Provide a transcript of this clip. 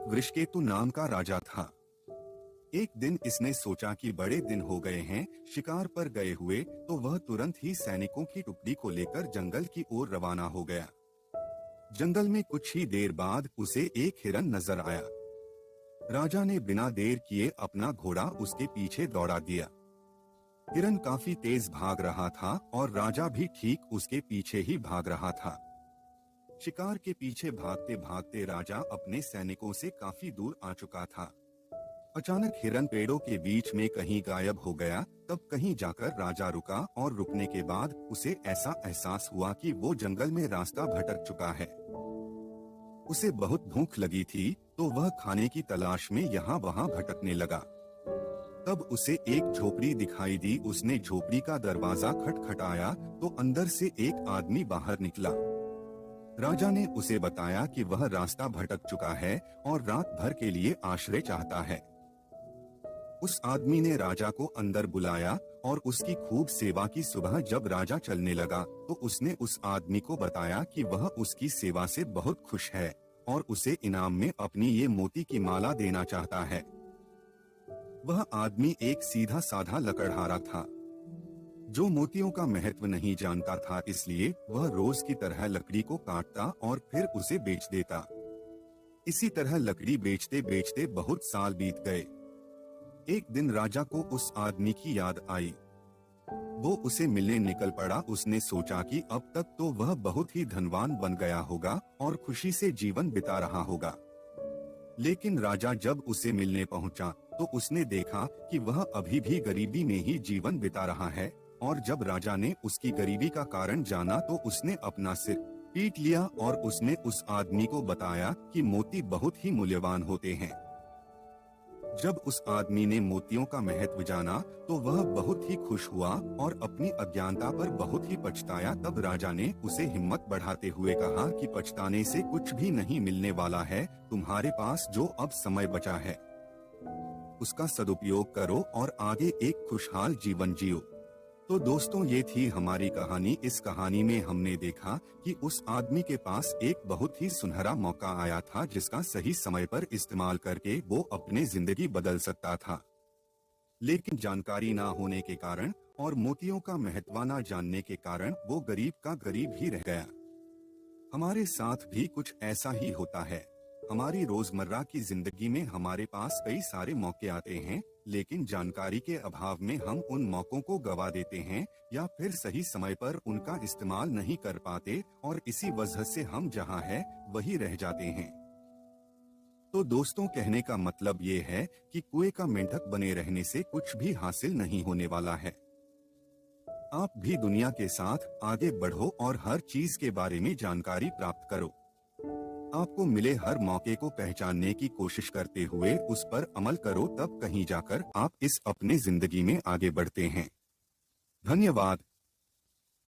वृषकेतु नाम का राजा था। एक दिन इसने सोचा कि बड़े दिन हो गए हैं शिकार पर गए हुए, तो वह तुरंत ही सैनिकों की टुकड़ी को लेकर जंगल की ओर रवाना हो गया। जंगल में कुछ ही देर बाद उसे एक हिरन नजर आया। राजा ने बिना देर किए अपना घोड़ा उसके पीछे दौड़ा दिया। हिरन काफी तेज भाग रहा था और राजा भी ठीक उसके पीछे ही भाग रहा था। शिकार के पीछे भागते भागते राजा अपने सैनिकों से काफी दूर आ चुका था। अचानक हिरन पेड़ों के बीच में कहीं गायब हो गया। तब कहीं जाकर राजा रुका और रुकने के बाद उसे ऐसा एहसास हुआ कि वो जंगल में रास्ता भटक चुका है। उसे बहुत भूख लगी थी, तो वह खाने की तलाश में यहाँ वहाँ भटकने लगा। तब उसे एक झोपड़ी दिखाई दी। उसने झोपड़ी का दरवाजा खटखटाया तो अंदर से एक आदमी बाहर निकला। राजा ने उसे बताया कि वह रास्ता भटक चुका है और रात भर के लिए आश्रय चाहता है। उस आदमी ने राजा को अंदर बुलाया और उसकी खूब सेवा की। सुबह जब राजा चलने लगा तो उसने उस आदमी को बताया कि वह उसकी सेवा से बहुत खुश है और उसे इनाम में अपनी ये मोती की माला देना चाहता है। वह आदमी एक सीधा साधा लकड़हारा था जो मोतियों का महत्व नहीं जानता था, इसलिए वह रोज की तरह लकड़ी को काटता और फिर उसे बेच देता। इसी तरह लकड़ी बेचते बेचते बहुत साल बीत गए। एक दिन राजा को उस आदमी की याद आई। वो उसे मिलने निकल पड़ा। उसने सोचा कि अब तक तो वह बहुत ही धनवान बन गया होगा और खुशी से जीवन बिता रहा होगा। लेकिन राजा जब उसे मिलने पहुंचा तो उसने देखा कि वह अभी भी गरीबी में ही जीवन बिता रहा है। और जब राजा ने उसकी गरीबी का कारण जाना तो उसने अपना सिर पीट लिया और उसने उस आदमी को बताया कि मोती बहुत ही मूल्यवान होते हैं। जब उस आदमी ने मोतियों का महत्व जाना तो वह बहुत ही खुश हुआ और अपनी अज्ञानता पर बहुत ही पछताया। तब राजा ने उसे हिम्मत बढ़ाते हुए कहा कि पछताने से कुछ भी नहीं मिलने वाला है। तुम्हारे पास जो अब समय बचा है उसका सदुपयोग करो और आगे एक खुशहाल जीवन जियो। तो दोस्तों, ये थी हमारी कहानी। इस कहानी में हमने देखा कि उस आदमी के पास एक बहुत ही सुनहरा मौका आया था जिसका सही समय पर इस्तेमाल करके वो अपने जिंदगी बदल सकता था। लेकिन जानकारी ना होने के कारण और मोतियों का महत्व न जानने के कारण वो गरीब का गरीब ही रह गया। हमारे साथ भी कुछ ऐसा ही होता है। हमारी रोजमर्रा की जिंदगी में हमारे पास कई सारे मौके आते हैं, लेकिन जानकारी के अभाव में हम उन मौकों को गवा देते हैं या फिर सही समय पर उनका इस्तेमाल नहीं कर पाते और इसी वजह से हम जहां हैं वही रह जाते हैं। तो दोस्तों, कहने का मतलब ये है कि कुएं का मेंढक बने रहने से कुछ भी हासिल नहीं होने वाला है। आप भी दुनिया के साथ आगे बढ़ो और हर चीज के बारे में जानकारी प्राप्त करो। आपको मिले हर मौके को पहचानने की कोशिश करते हुए उस पर अमल करो, तब कहीं जाकर आप इस अपने जिंदगी में आगे बढ़ते हैं। धन्यवाद।